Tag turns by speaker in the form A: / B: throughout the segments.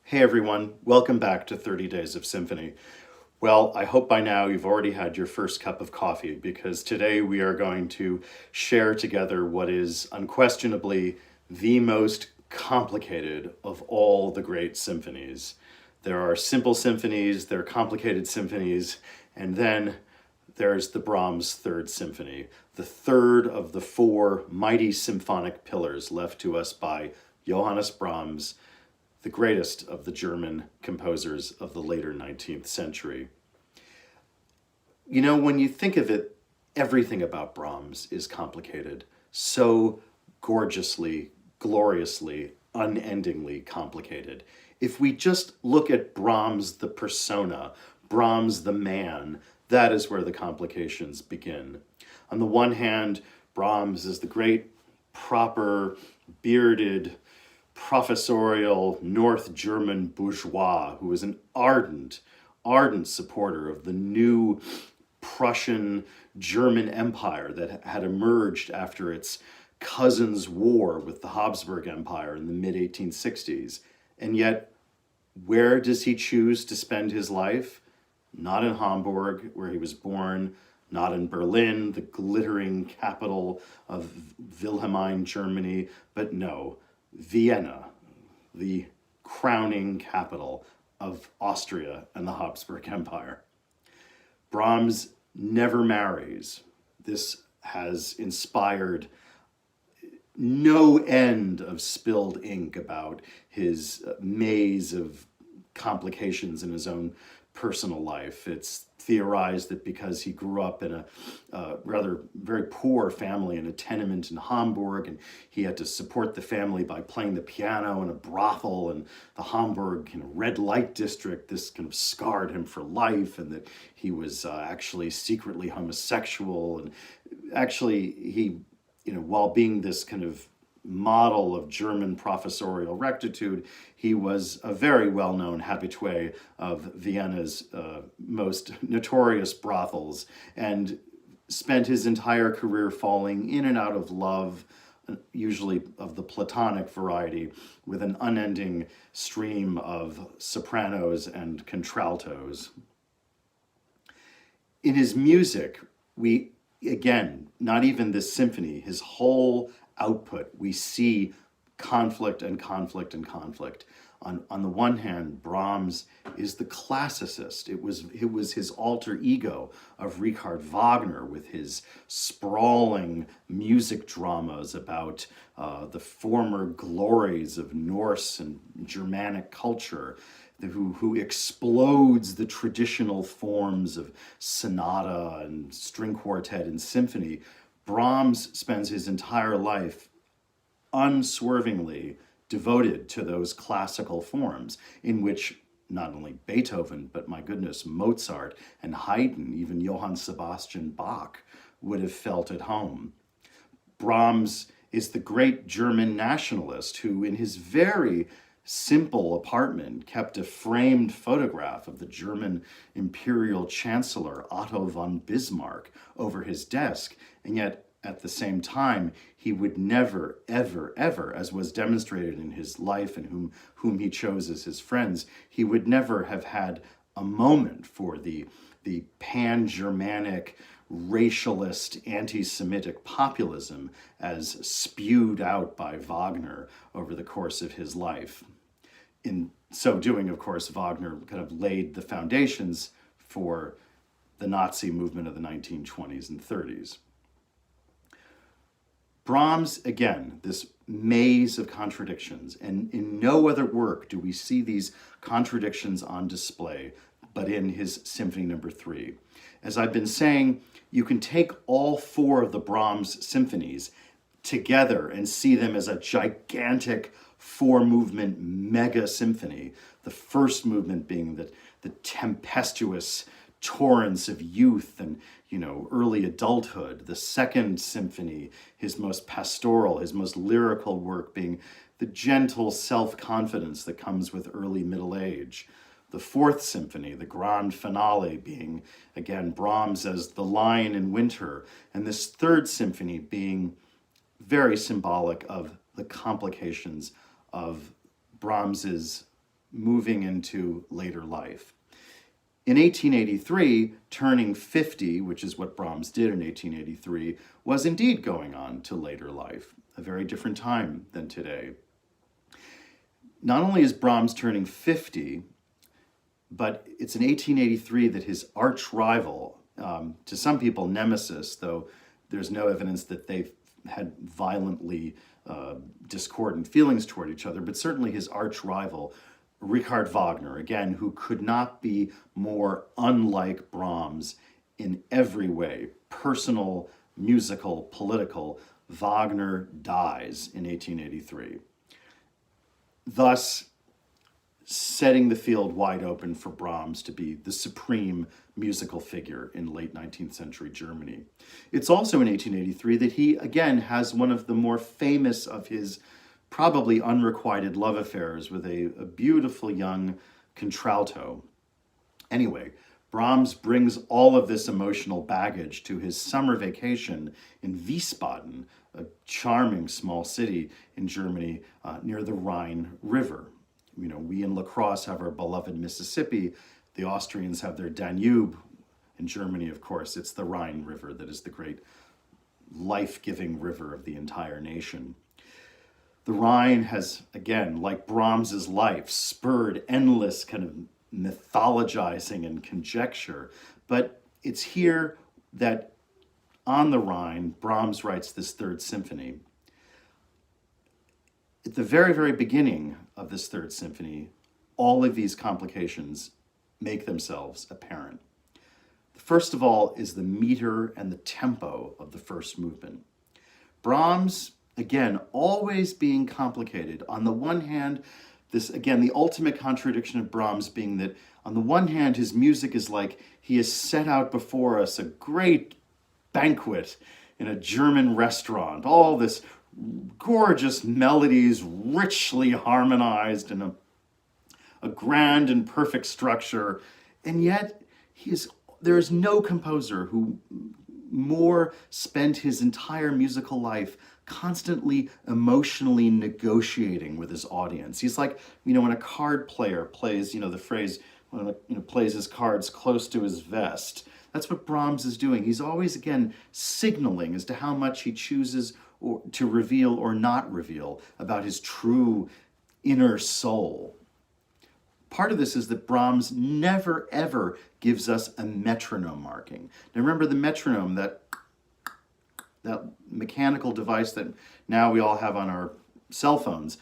A: Hey everyone, welcome back to 30 Days of Symphony. Well, I hope by now you've already had your first cup of coffee because today we are going to share together what is unquestionably the most complicated of all the great symphonies. There are simple symphonies, there are complicated symphonies, and then there's the Brahms Third Symphony, the third of the four mighty symphonic pillars left to us by Johannes Brahms, the greatest of the German composers of the later 19th century. You know, when you think of it, everything about Brahms is complicated, so gorgeously, gloriously, unendingly complicated. If we just look at Brahms the persona, Brahms the man, that is where the complications begin. On the one hand, Brahms is the great, proper, bearded, professorial North German bourgeois who was an ardent supporter of the new Prussian German Empire that had emerged after its cousin's war with the Habsburg Empire in the mid-1860s. And yet, where does he choose to spend his life? Not in Hamburg, where he was born, not in Berlin, the glittering capital of Wilhelmine Germany, but no, Vienna, the crowning capital of Austria and the Habsburg Empire. Brahms never marries. This has inspired no end of spilled ink about his maze of complications in his own personal life. It's theorized that because he grew up in a rather very poor family in a tenement in Hamburg, and he had to support the family by playing the piano in a brothel in the Hamburg red light district, this kind of scarred him for life, and that he was actually secretly homosexual. And actually, he, while being this kind of model of German professorial rectitude, he was a very well-known habitué of Vienna's most notorious brothels, and spent his entire career falling in and out of love, usually of the platonic variety, with an unending stream of sopranos and contraltos. In his music, we, again, not even this symphony, his whole output, we see conflict and conflict and conflict. On the one hand, Brahms is the classicist. It was his alter ego of Richard Wagner with his sprawling music dramas about the former glories of Norse and Germanic culture, who explodes the traditional forms of sonata and string quartet and symphony. Brahms spends his entire life unswervingly devoted to those classical forms in which not only Beethoven, but my goodness, Mozart and Haydn, even Johann Sebastian Bach would have felt at home. Brahms is the great German nationalist who, in his very simple apartment, kept a framed photograph of the German imperial chancellor Otto von Bismarck over his desk, and yet at the same time, he would never, ever, ever, as was demonstrated in his life and whom he chose as his friends, he would never have had a moment for the pan-Germanic, racialist, anti-Semitic populism as spewed out by Wagner over the course of his life. In so doing, of course, Wagner kind of laid the foundations for the Nazi movement of the 1920s and 30s. Brahms, again, this maze of contradictions, and in no other work do we see these contradictions on display but in his Symphony No. 3. As I've been saying, you can take all four of the Brahms symphonies together and see them as a gigantic four-movement mega symphony. The first movement being the tempestuous torrents of youth and early adulthood. The second symphony, his most pastoral, his most lyrical work, being the gentle self-confidence that comes with early middle age. The fourth symphony, the grand finale, being, again, Brahms as the lion in winter, and this third symphony being very symbolic of the complications of Brahms's moving into later life. In 1883, turning 50, which is what Brahms did in 1883, was indeed going on to later life, a very different time than today. Not only is Brahms turning 50, but it's in 1883 that his arch rival, to some people nemesis, though there's no evidence that they've had violently discordant feelings toward each other, but certainly his arch rival, Richard Wagner, again, who could not be more unlike Brahms in every way, personal, musical, political. Wagner dies in 1883, thus setting the field wide open for Brahms to be the supreme musical figure in late 19th century Germany. It's also in 1883 that he, again, has one of the more famous of his probably unrequited love affairs with a beautiful young contralto. Anyway, Brahms brings all of this emotional baggage to his summer vacation in Wiesbaden, a charming small city in Germany near the Rhine River. You know, we in La Crosse have our beloved Mississippi. The Austrians have their Danube. In Germany, of course, it's the Rhine River that is the great life-giving river of the entire nation. The Rhine has, again, like Brahms's life, spurred endless kind of mythologizing and conjecture. But it's here that on the Rhine, Brahms writes this Third Symphony. At the very, very beginning of this Third Symphony, all of these complications make themselves apparent. First of all is the meter and the tempo of the first movement. Brahms, again, always being complicated. On the one hand, this, again, the ultimate contradiction of Brahms being that on the one hand, his music is like he has set out before us a great banquet in a German restaurant, all this gorgeous melodies, richly harmonized in a grand and perfect structure, and yet there is no composer who more spent his entire musical life constantly emotionally negotiating with his audience. He's like, when a card player plays, the phrase, plays his cards close to his vest. That's what Brahms is doing. He's always, again, signaling as to how much he chooses to reveal or not reveal about his true inner soul. Part of this is that Brahms never, ever gives us a metronome marking. Now remember the metronome, that mechanical device that now we all have on our cell phones.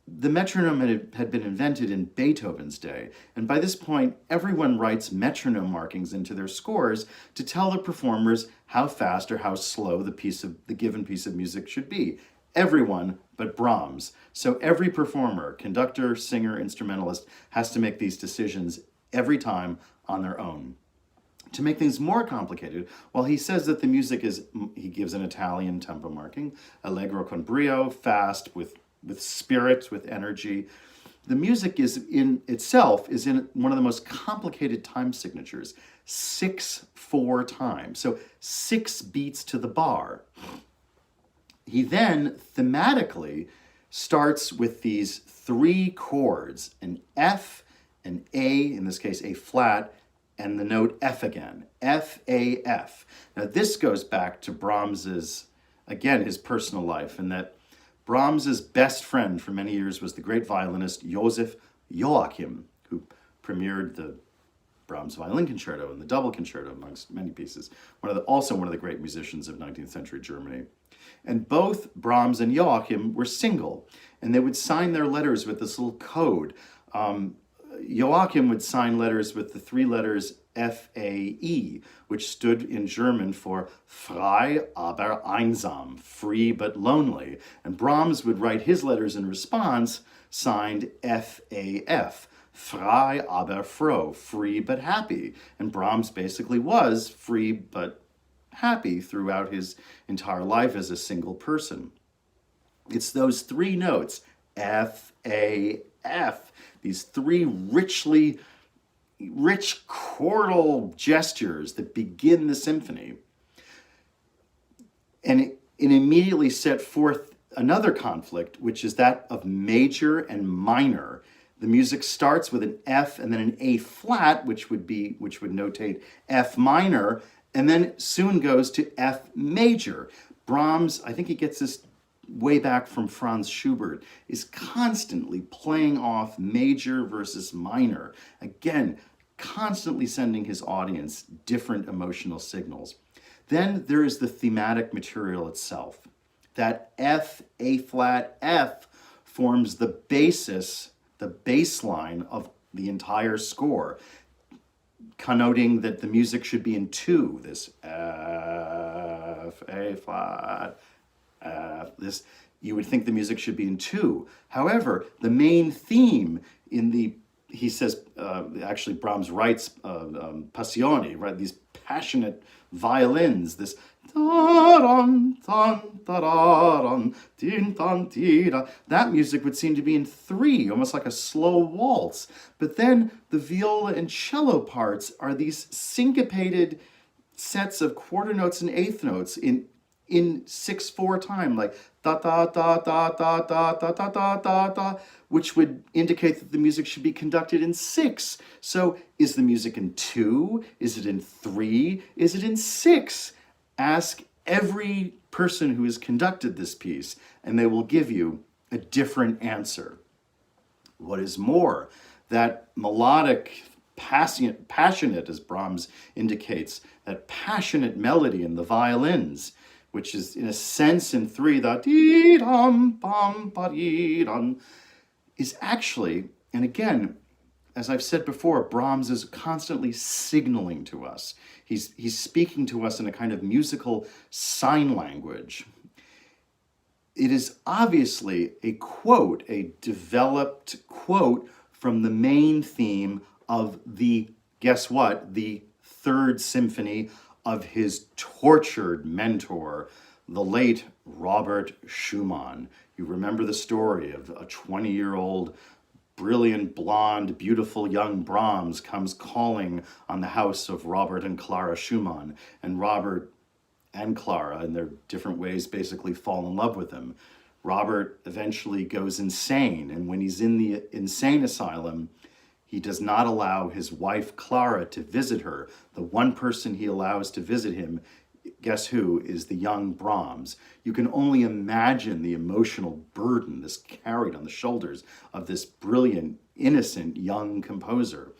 A: The metronome had been invented in Beethoven's day, and by this point, everyone writes metronome markings into their scores to tell the performers how fast or how slow the given piece of music should be. Everyone but Brahms. So every performer, conductor, singer, instrumentalist, has to make these decisions every time on their own. To make things more complicated, while he says that the music he gives an Italian tempo marking, allegro con brio, fast, with spirit, with energy. The music is in one of the most complicated time signatures, 6/4 time. So 6 beats to the bar. He then thematically starts with these 3 chords, an F, an A, in this case A flat, and the note F again, F, A, F. Now this goes back to Brahms's, again, his personal life, and that Brahms's best friend for many years was the great violinist Joseph Joachim, who premiered the Brahms Violin Concerto and the Double Concerto, amongst many pieces. Also one of the great musicians of 19th century Germany. And both Brahms and Joachim were single, and they would sign their letters with this little code. Joachim would sign letters with the 3 letters F-A-E, which stood in German for frei aber einsam, free but lonely. And Brahms would write his letters in response, signed F-A-F, frei aber froh, free but happy. And Brahms basically was free but happy throughout his entire life as a single person. It's those 3 notes, F-A-F, these 3 rich chordal gestures that begin the symphony. And it immediately set forth another conflict, which is that of major and minor. The music starts with an F and then an A flat, which would notate F minor, and then soon goes to F major. Brahms, I think he gets this way back from Franz Schubert, is constantly playing off major versus minor. Again, constantly sending his audience different emotional signals. Then there is the thematic material itself. That F, A flat, F forms the basis, the baseline of the entire score, connoting that the music should be in two. This F, A flat, F, this, you would think the music should be in two. However, the main theme in he says, actually Brahms writes passioni, right? These passionate violins, this that music would seem to be in three, almost like a slow waltz. But then the viola and cello parts are these syncopated sets of quarter notes and eighth notes in 6/4 time, like da da da da da da da da da da da, which would indicate that the music should be conducted in 6. So is the music in 2? Is it in 3? Is it in 6? Ask every person who has conducted this piece, and they will give you a different answer. What is more, that melodic, passionate, as Brahms indicates, that passionate melody in the violins, which is in a sense in 3, the dee-dum-bum-ba-dee-dum, is actually, and again, as I've said before, Brahms is constantly signaling to us. He's speaking to us in a kind of musical sign language. It is obviously a quote, a developed quote from the main theme of the, guess what, the Third Symphony of his tortured mentor, the late Robert Schumann. You remember the story of a 20-year-old, brilliant, blonde, beautiful young Brahms comes calling on the house of Robert and Clara Schumann, and Robert and Clara, in their different ways, basically fall in love with him. Robert eventually goes insane, and when he's in the insane asylum, he does not allow his wife Clara to visit her. The one person he allows to visit him, guess who, is the young Brahms. You can only imagine the emotional burden this carried on the shoulders of this brilliant, innocent young composer.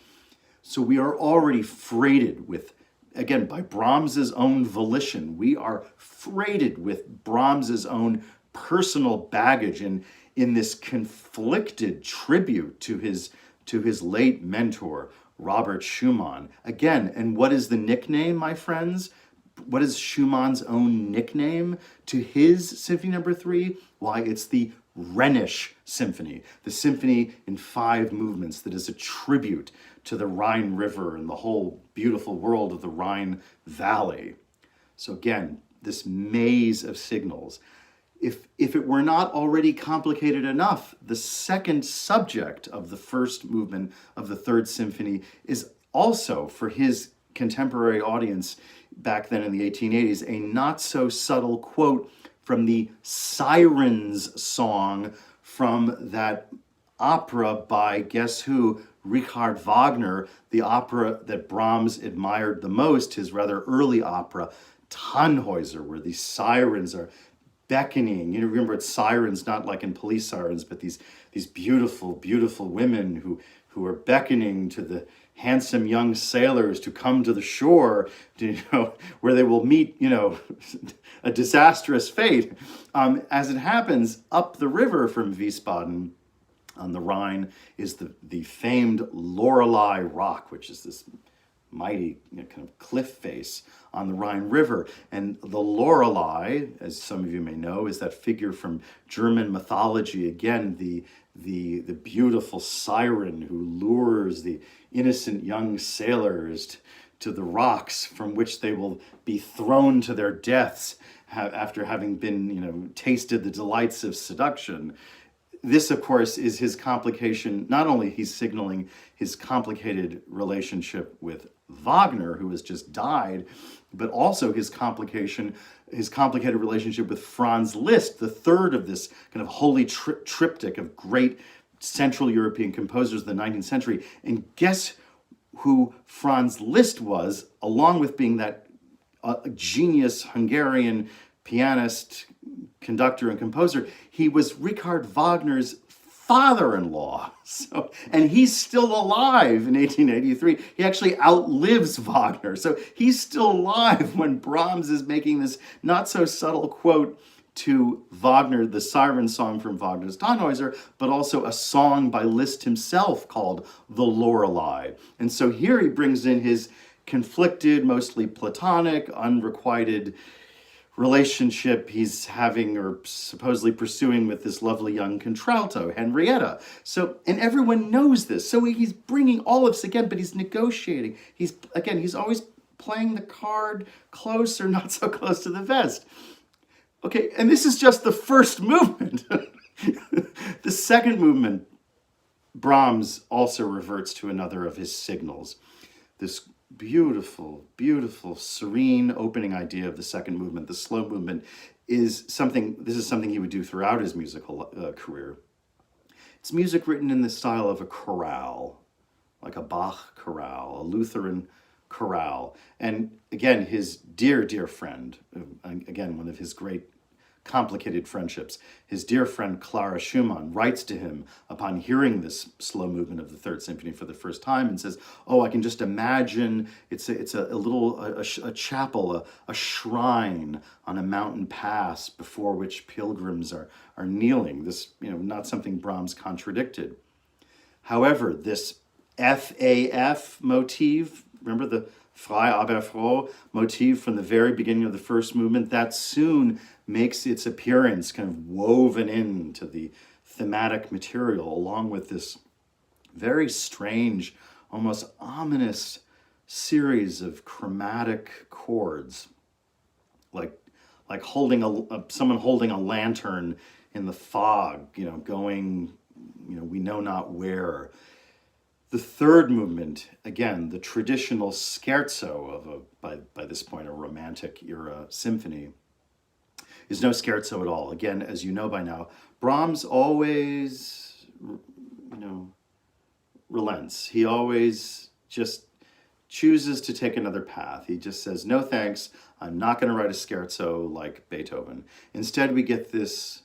A: So we are already freighted with, again, by Brahms's own volition, we are freighted with Brahms's own personal baggage in this conflicted tribute to his late mentor, Robert Schumann. Again, and what is the nickname, my friends? What is Schumann's own nickname to his Symphony No. 3? Why, it's the Rhenish Symphony, the symphony in 5 movements that is a tribute to the Rhine River and the whole beautiful world of the Rhine Valley. So again, this maze of signals. If it were not already complicated enough, the second subject of the first movement of the Third Symphony is also, for his contemporary audience back then in the 1880s, a not so subtle quote from the Sirens song from that opera by, guess who, Richard Wagner, the opera that Brahms admired the most, his rather early opera, Tannhäuser, where the sirens are beckoning. You know, remember, it's sirens, not like in police sirens, but these beautiful, beautiful women who are beckoning to the handsome young sailors to come to the shore, where they will meet, a disastrous fate. As it happens, up the river from Wiesbaden on the Rhine is the famed Lorelei Rock, which is this mighty kind of cliff face on the Rhine River. And the Lorelei, as some of you may know, is that figure from German mythology, again, the beautiful siren who lures the innocent young sailors to the rocks from which they will be thrown to their deaths after having been, tasted the delights of seduction. This, of course, is his complication. Not only he's signaling his complicated relationship with Wagner, who has just died, but also his complicated relationship with Franz Liszt, the third of this kind of holy triptych of great Central European composers of the 19th century. And guess who Franz Liszt was, along with being that genius Hungarian pianist, conductor, and composer? He was Richard Wagner's father-in-law. So, and he's still alive in 1883. He actually outlives Wagner. So he's still alive when Brahms is making this not so subtle quote to Wagner, the siren song from Wagner's Tannhäuser, but also a song by Liszt himself called The Lorelei. And so here he brings in his conflicted, mostly platonic, unrequited relationship he's having or supposedly pursuing with this lovely young contralto, Henrietta. So, and everyone knows this. So he's bringing all of this again, but he's negotiating. He's always playing the card close or not so close to the vest. Okay, and this is just the first movement. The second movement, Brahms also reverts to another of his signals. This beautiful, beautiful, serene opening idea of the second movement, the slow movement, is something he would do throughout his musical career. It's music written in the style of a chorale, like a Bach chorale, a Lutheran chorale. And again, his dear, dear friend, again, one of his great complicated friendships, his dear friend Clara Schumann writes to him upon hearing this slow movement of the Third Symphony for the first time and says, "Oh, I can just imagine it's a chapel, a shrine on a mountain pass before which pilgrims are kneeling." This, not something Brahms contradicted. However, this FAF motif, remember the Frei aber froh motif from the very beginning of the first movement, that soon makes its appearance kind of woven into the thematic material, along with this very strange, almost ominous series of chromatic chords, like someone holding a lantern in the fog, going, we know not where. The third movement, again, the traditional scherzo of by this point, a Romantic era symphony, is no scherzo at all. Again, as you know by now, Brahms always, relents. He always just chooses to take another path. He just says, no thanks, I'm not going to write a scherzo like Beethoven. Instead, we get this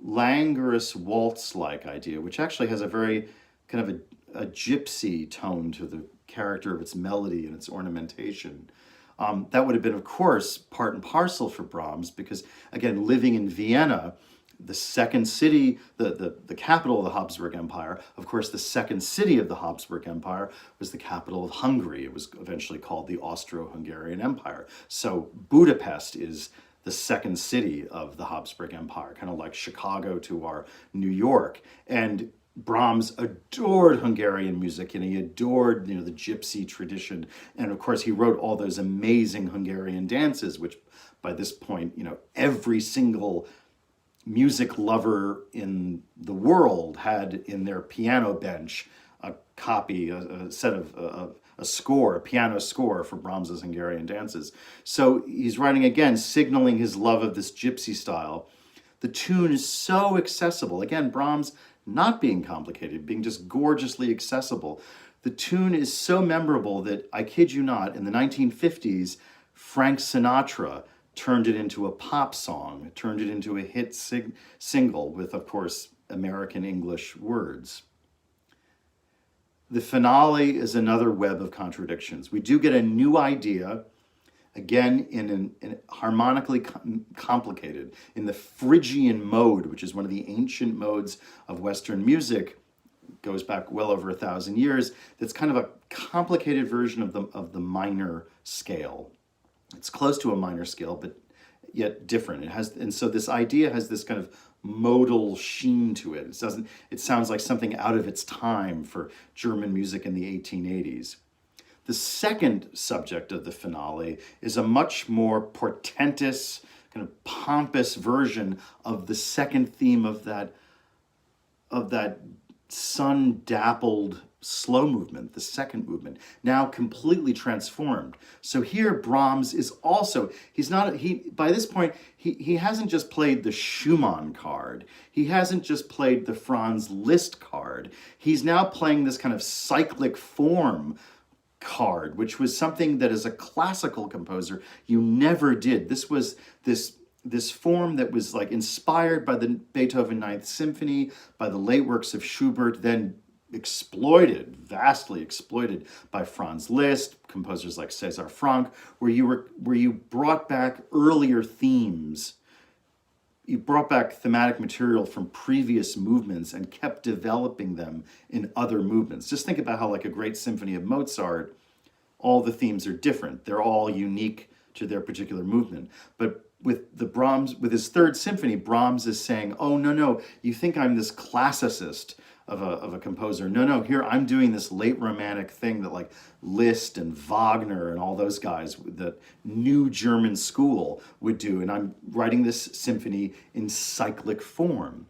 A: languorous waltz-like idea, which actually has a very kind of a gypsy tone to the character of its melody and its ornamentation. That would have been, of course, part and parcel for Brahms because, again, living in Vienna, the second city, the capital of the Habsburg Empire, of course, the second city of the Habsburg Empire was the capital of Hungary. It was eventually called the Austro-Hungarian Empire. So Budapest is the second city of the Habsburg Empire, kind of like Chicago to our New York. And Brahms adored Hungarian music, and he adored, the gypsy tradition. And of course, he wrote all those amazing Hungarian dances, which by this point, every single music lover in the world had in their piano bench a copy, a set of a score, a piano score for Brahms's Hungarian dances. So he's writing again, signaling his love of this gypsy style. The tune is so accessible. Again, Brahms not being complicated, being just gorgeously accessible. The tune is so memorable that, I kid you not, in the 1950s, Frank Sinatra turned it into a pop song, turned it into a hit single with, of course, American English words. The finale is another web of contradictions. We do get a new idea, again, in harmonically complicated, in the Phrygian mode, which is one of the ancient modes of Western music, goes back well over 1,000 years. That's kind of a complicated version of the minor scale. It's close to a minor scale, but yet different. And so this idea has this kind of modal sheen to it. It sounds like something out of its time for German music in the 1880s. The second subject of the finale is a much more portentous, kind of pompous version of the second theme of that sun-dappled slow movement, the second movement, now completely transformed. So here Brahms is also, by this point, he hasn't just played the Schumann card. He hasn't just played the Franz Liszt card. He's now playing this kind of cyclic form card, which was something that as a classical composer, you never did. This was this form that was like inspired by the Beethoven Ninth Symphony, by the late works of Schubert, then vastly exploited by Franz Liszt, composers like César Franck, where you brought back earlier themes. You brought back thematic material from previous movements and kept developing them in other movements. Just think about how, like a great symphony of Mozart, all the themes are different. They're all unique to their particular movement. But with his third symphony, Brahms is saying, oh, no, you think I'm this classicist of a composer. No, here I'm doing this late romantic thing that like Liszt and Wagner and all those guys, the new German school would do, and I'm writing this symphony in cyclic form.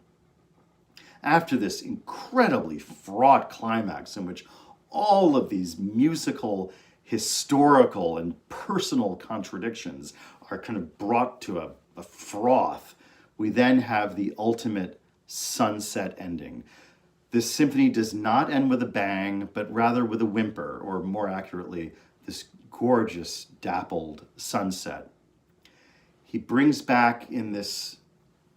A: After this incredibly fraught climax in which all of these musical, historical, and personal contradictions are kind of brought to a froth, we then have the ultimate sunset ending. This symphony does not end with a bang, but rather with a whimper, or more accurately, this gorgeous, dappled sunset. He brings back in this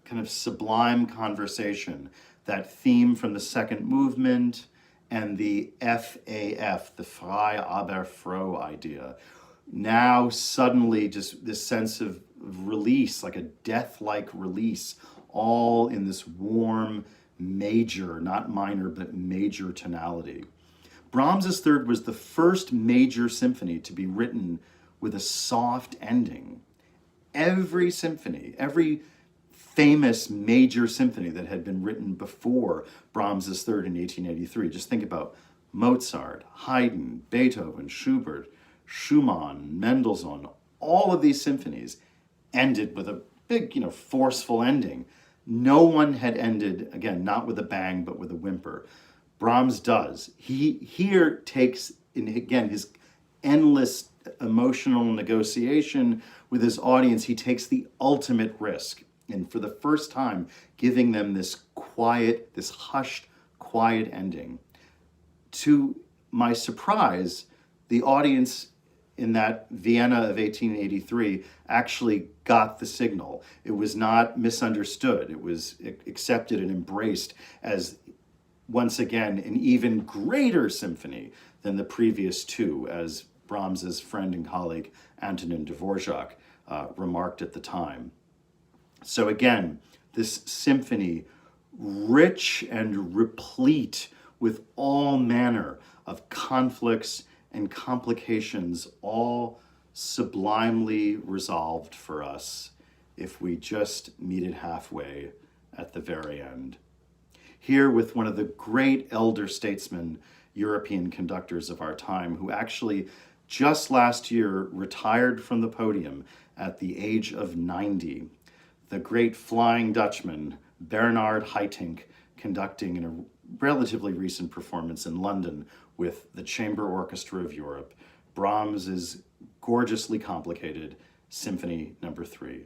A: kind of sublime conversation that theme from the second movement and the FAF, the frei aber froh idea. Now suddenly just this sense of release, like a death-like release, all in this warm, major, not minor, but major tonality. Brahms's third was the first major symphony to be written with a soft ending. Every symphony, every famous major symphony that had been written before Brahms's third in 1883, just think about Mozart, Haydn, Beethoven, Schubert, Schumann, Mendelssohn, all of these symphonies ended with a big, forceful ending. No one had ended, again, not with a bang, but with a whimper. Brahms does. He here takes, again, his endless emotional negotiation with his audience, he takes the ultimate risk. And for the first time, giving them this quiet, this hushed, quiet ending. To my surprise, the audience in that Vienna of 1883 actually got the signal. It was not misunderstood. It was accepted and embraced as, once again, an even greater symphony than the previous two, as Brahms's friend and colleague Antonin Dvorak remarked at the time. So again, this symphony, rich and replete with all manner of conflicts and complications, all sublimely resolved for us if we just meet it halfway at the very end. Here with one of the great elder statesmen, European conductors of our time, who actually just last year retired from the podium at the age of 90, the great Flying Dutchman, Bernard Haitink, conducting in a relatively recent performance in London with the Chamber Orchestra of Europe, Brahms's gorgeously complicated Symphony No. 3.